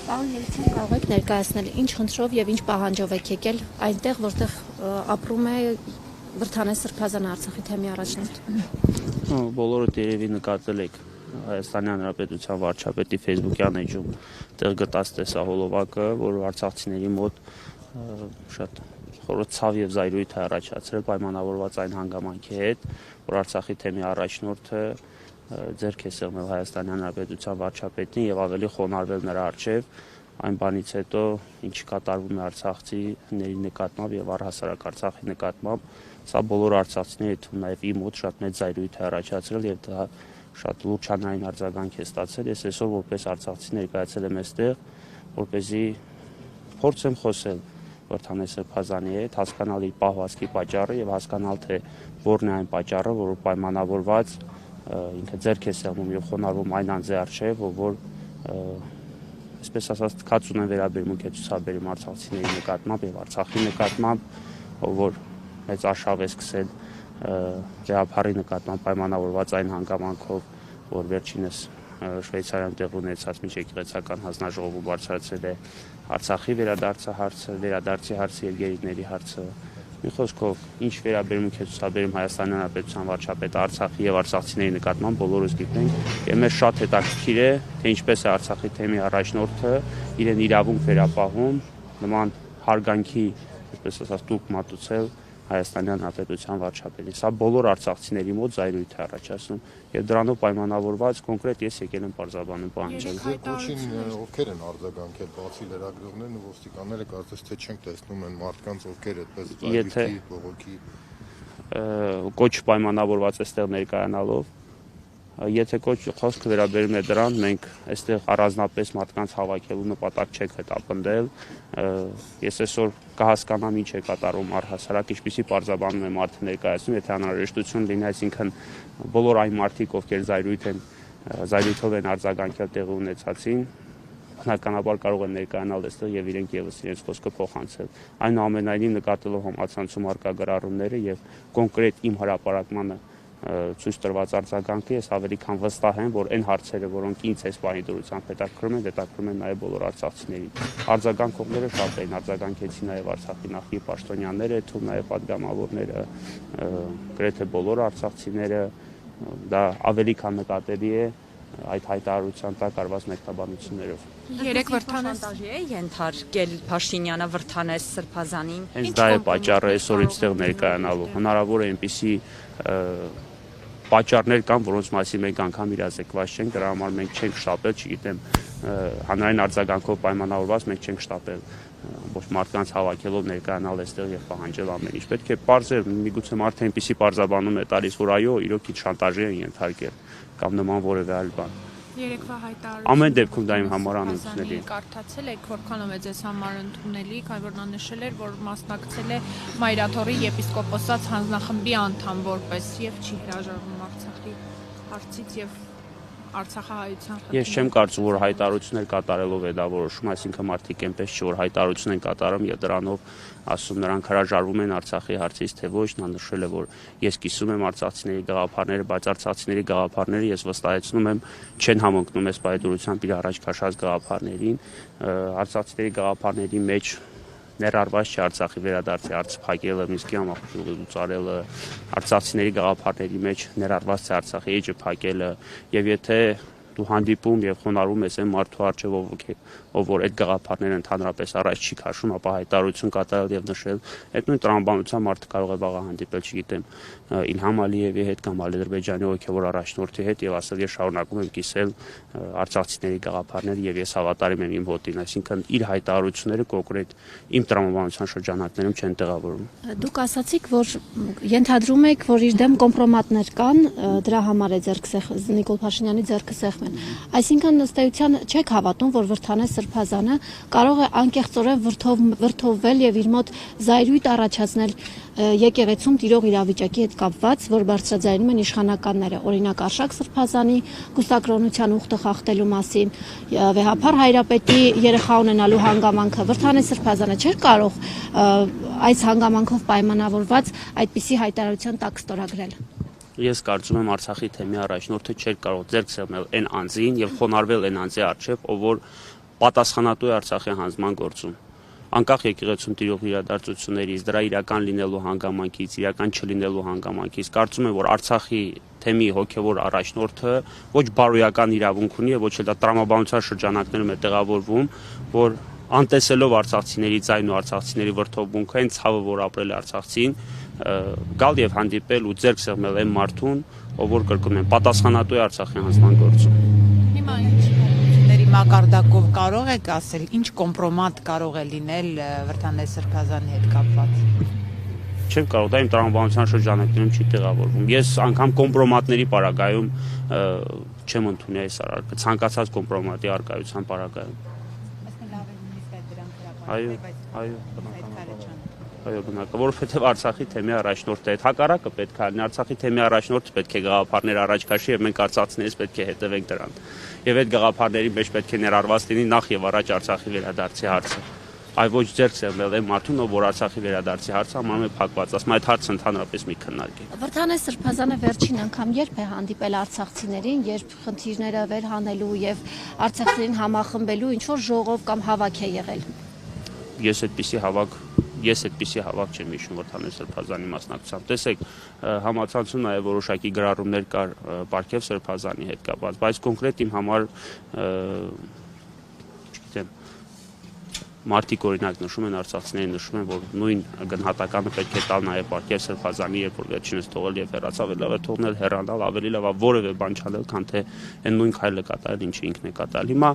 Պարոն Ելցյան, կարող եք ներկայացնել ինչ խնդրով եւ ինչ պահանջով եք եկել այնտեղ, որտեղ ապրում է Վրդանես Սրբազանը, Արցախի թեմի առաջնորդ։ Բոլորդ երևի նկատել եք Հայաստանի Հանրապետության վարչապետի Facebook-յան էջում տեղ գտած տեսահոլովակը, որ արցախցիների մոտ շատ խորը ցավ եւ զայրույթ է առաջացրել պայմանավորված այն հանգամանքի հետ, որ Արցախի թեմի առաջնորդը ձեռք է սեղմել Հայաստանի Հանրապետության վարչապետին եւ ավելի խոնարհվել նրա առջեւ այն բանից հետո ինչ կատարվում է արցախցիների նկատմամբ եւ առհասարակ Արցախի նկատմամբ, սա բոլոր արցախցիների թվում նաեւ իմ մոտ շատ մեծ զայրույթ է առաջացրել եւ դա շատ լուրջ արձագանք է ստացել։ Ես այսօր որպես արցախցի ներկայացել եմ այստեղ, որպեսզի փորձեմ խոսել Վրդանես Սրբազանի հետ, հասկանալ իր պահվածքի պատճառը եւ հասկանալ թե որն է այն պատճառը, որ պայմանավորված ինքը ձեռք է սեղմում եւ խոնարհվում այն անձի առջեւ, որ այսպես ասած թքած ունեն վերաբերմունք է ցուցաբերում արցախցիների նկատմամբ եւ Արցախի նկատմամբ, որ մեծ արշավ է սկսել Ռեհափարի նկատմամբ պայմանավորված այն հանգամանքով, որ վերջինս Շվեյցարիայում տեղ ունեցած միջեկեղեցական հանձնաժողովում բարձրացրել է Արցախի վերադարձի հարցը եւ գերիների հարցը։ Մի խոսքով, ինչ վերաբերմունք է ցուցաբերում Հայաստանի Հանրապետության վարչապետը Արցախի եւ արցախցիների նկատմամբ բոլորս գիտենք, եւ մեզ շատ հետաքրքիր է, թե ինչպես է Արցախի թեմի առաջնորդը իրեն իրավունք վերապահում նման հարգանքի, այսպես ասած, տուփ մատուցել Հայաստանի Հանրապետության վարչապետին։ Սա բոլոր արցախցիների մոտ զայրույթ է առաջացնում եւ դրանով պայմանավորված կոնկրետ ես եկել եմ պարզաբանում պահանջել։ Ոչին ովքեր են արձագանքել, բացի լրագրողներն ու ոստիկանները, կարծես թե չենք տեսնում են մարդկանց, ովքեր այդպես զայրույթի, բողոքի կոչ պայմանավորված այստեղ ներկայանալով, եթե խոսքը վերաբերում է դրան, մենք այստեղ առանձնապես մարդկանց հավաքելու նպատակ չենք հետապնդել։ Ես այսօր կհասկանամ ինչ է կատարում առհասարակ, ինչպիսի պարզաբանում է մարդը ներկայացնում, եթե անհրաժեշտություն լինի, այսինքն բոլոր այն մարդիկ, ովքեր զայրույթով են արձագանքել տեղի ունեցածին, բնականաբար կարող են ներկայանալ այստեղ եւ իրենք եւս իրենց խոսքը փոխանցել։ Այնուամենայնիվ նկատելով համացանցում արկա գրառումները եւ կոնկրետ իմ հրապարակմանը ցույց տրված արձագանքը, ես ավելի քան վստահ եմ, որ այն հարցերը, որոնք ինձ այս պահի դրությամբ հետաքրքրում են նաև բոլոր արցախցիներին։ Արձագանքողները շատ են, արձագանքեցին նաև Արցախի նախկին պաշտոնյաները, թվում նաև պատգամավորները, գրեթե բոլոր արցախցիները, դա ավելի քան նկատելի է այդ հայտարարության տակ արված մեկնաբանություններով։ Երեք Վրդանեսի է ենթարկել Փաշինյանը Վրդանես Սրբազանին։ Հենց դա է պատճառը այսօր այստեղ ներկայանալու։ Հնարավոր է այնպիսի պատճառներ կան, որոնց մասին մենք անգամ իրազեկված չենք, դրա համար մենք չենք շտապել, չգիտեմ, հանրային արձագանքով պայմանավորված մենք չենք շտապել ոչ մարդկանց հավաքելով ներկայանալ այստեղ եւ պահանջել ամեն ինչ։ Պետք է պարզել, միգուցե մարդը այնպիսի պարզաբանում է տալիս, որ այո, իրոք իր շանտաժի են ենթարկել կամ նման որևէ այլ բան։ Երեկվա հայտարարությունը ամեն դեպքում դա իմ համար անընդունելի է։ Կարդացել եք, որքանով է ձեզ համար ընդունելի, քանի որ նա նշել էր, որ մասնակցել է Մայրաթորի եպիսկոպոսած հանձնախմբի անդամ որպես եւ չի հրաժարվում Արցախի հարցից եւ Արցախահայության խնդիրը։ Ես չեմ կարծում, որ հայտարարություններ կատարելով է դա որոշում, այսինքն մարդիկ այնպես չէ, որ հայտարարություն են կատարում եւ դրանով ասում նրանք հրաժարվում են Արցախի հարցից, թե ոչ, նա նշել է, որ ես կիսում եմ արցախցիների գաղափարները, բայց արցախցիների գաղափարները ես վստահեցնում եմ չեն համընկնում այս պայդրությամբ իր առաջ քաշած գաղափարներին, արցախցիների գաղափարների մեջ ներառված չէ Արցախի վերադարձի հարցը փակելը, Մինսկի համախոհը լուծարելը, արցախցիների գաղափարների մեջ ներառված է Արցախի էջը փակելը, եւ եթե դու հանդիպում եւ խոնարհվում ես այն մարդու առջեւ, ով որ այդ գաղափարները ընդհանրապես առաջ չի քաշում, ապա հայտարարություն կատարել եւ նշել, այդ նույն տրամաբանության մարդը կարող է վաղը հանդիպել, չգիտեմ, Իլհամ Ալիևի հետ կամ Ադրբեջանի հոգեվոր առաջնորդի հետ եւ ասել ես շարունակում եմ կիսել արցախցիների գաղափարները եւ ես հավատարիմ եմ իմ ոտին, այսինքն իր հայտարարությունները կոնկրետ իմ տրամաբանության շրջանակներում չեն տեղավորվում։ Դուք ասացիք, որ ենթադրում եք, որ իր դեմ կոմպրոմատներ կան, դրա համար է Նիկոլ Փաշինյանի ձեռքը սեղմեն։ Այսինքն ըստ էության չեք հավատում, որ Վրդանես Սրբազանը կարող է անկեղծորեն վրդովվել եւ իր մոտ զայրույթ առաջացնել եկեղեցում տիրող իրավիճակի հետ կապված, որ բարձրաձայնում են իշխանականները, օրինակ Արշակ Սրբազանի կուսակրոնության ուխտը խախտելու մասին, Վեհափար Հայրապետի երեխա ունենալու հանգամանքը, Վրդանես Սրբազանը չէր կարող այս հանգամանքով պայմանավորված այդպիսի հայտարարության տակ ստորագրել։ Ես կարծում եմ Արցախի թեմի առաջնորդը չէր կարող ձեռք սեղմել այն անձին եւ խոնարհվել այն անձի առջեւ, ով որ պատասխանատու է Արցախի հանձնման գործում։ Անկախ եկեղեցում տիրող իրադարձություններից, դրա իրական լինելու հանգամանքից, իրական չլինելու հանգամանքից, կարծում եմ, որ Արցախի թեմի հոգևոր առաջնորդը ոչ բարոյական իրավունք ունի եւ ոչ էլ դա տրամաբանության շրջանակներում է տեղավորվում, որ անտեսելով արցախցիների ձայնն ու արցախցիների վրդովմունքը, այն ցավը, որ ապրել է Արցախցին, գալ եւ հանդիպել ու ձեռք սեղմել այն մարդուն, ով որ կրկնում եմ, պատասխանատու է Արցախի հանձնման գործում։ Հիմա մակարդակով կարող եք ասել, ինչ կոմպրոմատ կարող է լինել Վրդանես Սրբազանի հետ կապված։ Չեմ կարող, դա իմ տրամաբանության շրջանակներում չի տեղավորվում։ Ես անգամ կոմպրոմատների պարագայում չեմ ընդունի այս արարքը, ցանկացած կոմպրոմատի արկայության պարագայում։ Այո, բնական, որովհետև Արցախի թեմի առաջնորդը այդ հակառակը պետք է լինի, Արցախի թեմի առաջնորդը պետք է գաղափարներ առաջ քաշի եւ մենք արցախցիներից պետք է հետևենք դրան։ Եվ այդ գաղափարների մեջ պետք է ներառված լինի նախ եւ առաջ Արցախի վերադարձի հարցը։ Այ ոչ ձեռք սեղմել այն մարդուն, ով որ Արցախի վերադարձի հարցը համարում է փակված, ասում այդ հարցը ընդհանրապես մի քննարկենք։ Վրդանես Սրբազանը վերջին անգամ երբ է հանդիպել արցախցիներին, երբ խնդիրները վերհանելու եւ արցախցիներին համախմբելու ինչ որ ժողով կամ հավաք է եղել։ Ես այդպիսի հավաք չեմ հիշում Վրդանես Սրբազանի մասնակցությամբ։ Տեսեք, համացանցում նաև որոշակի գրառումներ կար Պարքև Սրբազանի հետ կապված, բայց կոնկրետ իմ համար չգիտեմ, մարդիկ օրինակ նշում են, արցախցիները նշում են, որ նույն գնահատականը պետք է տալ նաև Պարքև Սրբազանի, երբ որ վերջինս թողել եւ հեռացավ, լավ է թողնել հեռանալ, ավելի լավ է որևէ բան չանել, քան թե այն նույն քայլը կատարել, ինչը ինքն է կատարել։ Հիմա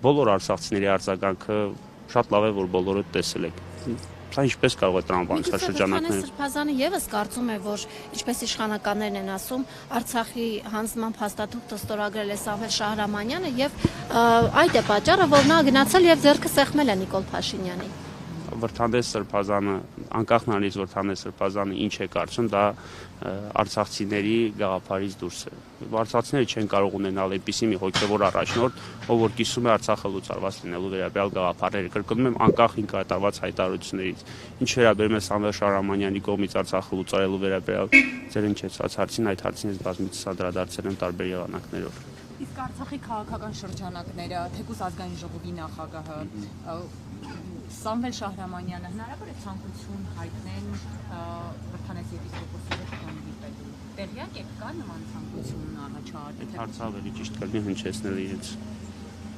բոլոր արցախցիների արձագանքը շատ լավ է, որ բոլորը տեսել եք։ Սա ինչպես կարող է տրամաբանության շրջանակներում։ Սրբազանը եւս կարծում է, որ ինչպես իշխանականներն են ասում, Արցախի հանձնման փաստաթուղթը ստորագրել է Սամվել Շահրամանյանը եւ այդ է պատճառը, որ նա գնացել եւ ձեռքը սեղմել է Նիկոլ Փաշինյանին։ Վրդանես Սրբազանը, անկախ նրանից Վրդանես Սրբազանը ինչ է կարծում, դա արցախցիների գաղափարից դուրս է։ Արցախցիները չեն կարող ունենալ այնպիսի մի հոգևոր առաջնորդ, ով որ կիսում է Արցախը լուծարված լինելու վերաբերյալ գաղափարները։ Կրկնում եմ, անկախ ինքնատարված հայտարարություններից։ Ինչ վերաբերում է Սամվել Շահրամանյանի կողմից Արցախը լուծարելու վերաբերյալ ձեր հնչեցած հարցին, այդ հարցին ես բազմիցս անդրադարձել եմ տարբեր եղանակներով։ Իսկ Արցախի քաղաքական շրջանակները, թեկուզ ազգային ժողովի նախագահը Սամվել Շահրամանյանը հնարավոր է ցանկություն հայտնեն Վրդանես եպիսկոպոսի հետ հանդիպելու։ Տեղյակ եք կա նման ցանկություն առաջարկել։ Այդ հարցը ավելի ճիշտ կլինի հնչեցնել իրենց։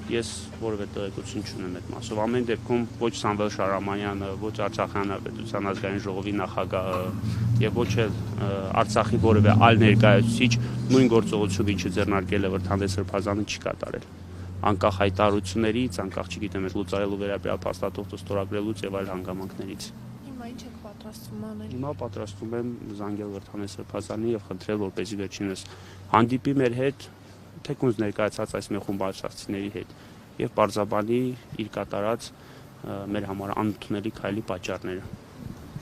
Ես որևէ տեղեկություն չունեմ այդ մասով։ Ամեն դեպքում ոչ Սամվել Շահրամանյանը, ոչ Արցախի հանրապետության ազգային ժողովի նախագահը եւ ոչ էլ Արցախի որևէ այլ ներկայացուցիչ նույն գործողությունը, ինչը ձեռնարկել է Վրդանես Սրբազանը, չի կատարել։ Անկախ հայտարարություններից, անկախ չգիտեմ, այդ լուծարելու վերաբերյալ փաստաթուղթը ստորագրելուց եւ այլ հանգամանքներից։ Հիմա ինչ եք պատրաստվում անել։ Հիմա պատրաստվում եմ զանգել Վրդանես Սրբազանին եւ խնդրել, որպեսզի վերջինս հանդիպի մեր հետ, թեկունզ ներկայացած այս մի խումբ արցախցիների հետ եւ պարզաբանի իր կատարած մեր համար անընդունելի քայլի պատճառները։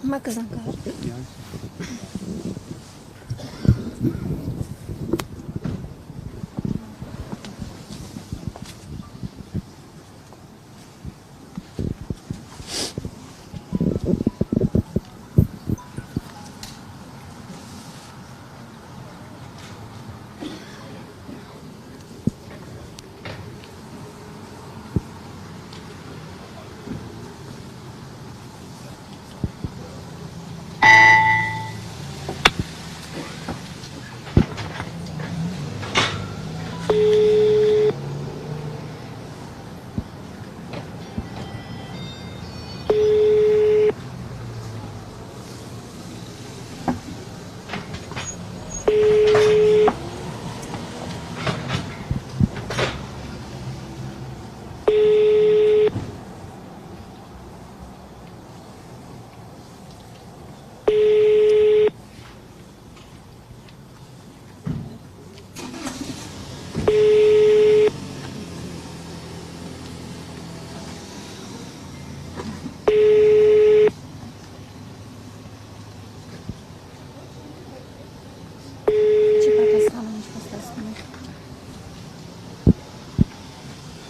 Հիմա կզանգահարվի։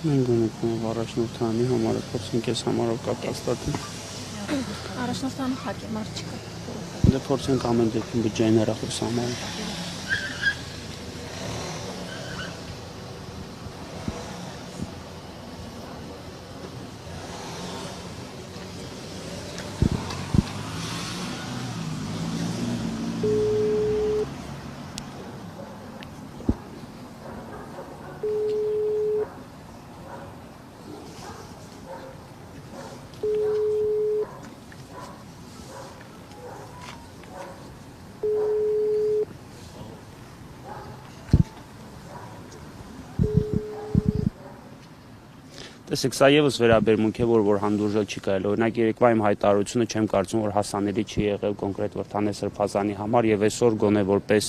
Մենք ունենք առաջնորդանի համարը փորձենք այս համարով կապաստատել։ Առաջնորդանը փակ է, մարդ չկա։ Դե փորձենք ամեն դեպքում բջջային հեռախոս համարը։ Տեսեք, սա եւս վերաբերմունք է, որ հանդուրժել չի կարելի։ Օրինակ երեկվա իմ հայտարարությունը չեմ կարծում, որ հասանելի չի եղել կոնկրետ Վրդանես Սրբազանի համար եւ այսօր գոնե որպես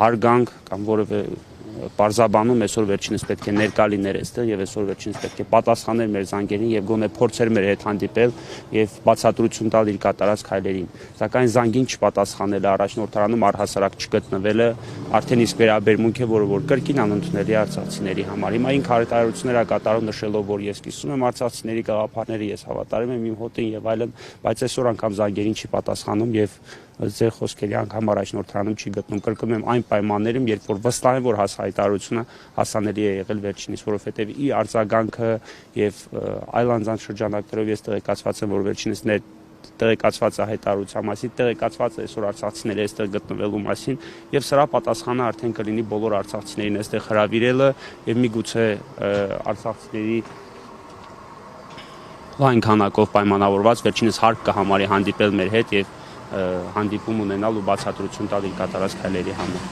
հարգանք կամ որևէ պարզաբանում այսօր վերջինս պետք է ներկա լիներ այստեղ եւ այսօր վերջինս պետք է պատասխաներ մեր զանգերին եւ գոնե փորձեր մեր հետ հանդիպել եւ բացատրություն տալ իր կատարած քայլերին։ Սակայն զանգին չպատասխանելը, առաջնորդարանում առհասարակ չգտնվելը արդեն իսկ վերաբերմունք է, որ կրկին անընդունելի արցախցիների համար։ Հիմա ինք հայտարարություններ ա կատարում նշելով, որ ես կիսում եմ արցախցիների գաղափարները, ես հավատարիմ եմ իմ հոտին եւ այլն, բայց այսօր անգամ զանգերին չի պատասխանում եւ ձեր խոսքերի անգամ առաջնորդարանում չի գտնում, կրկնում եմ այն պայմաններում, երբ որ վստահ եմ, որ հայտարարությունը հասանելի է եղել վերջինիս, որովհետև ի արձագանքը եւ այլ անձանց շրջանակներով ես տեղեկացված եմ, որ վերջինս տեղեկացված է հայտարարության մասին, տեղեկացված է այսօր արցախցիները այստեղ գտնվելու մասին եւ սրա պատասխանը արդեն կլինի բոլոր արցախցիներին այստեղ հրավիրելը եւ միգուցե արցախցիների լայն քանակով պայմանավորված վերջինս հարկ կհամարի հանդիպել մեր հետ եւ հանդիպում ունենալ ու բացատրություն տալ իր կատարած քայլերի համար։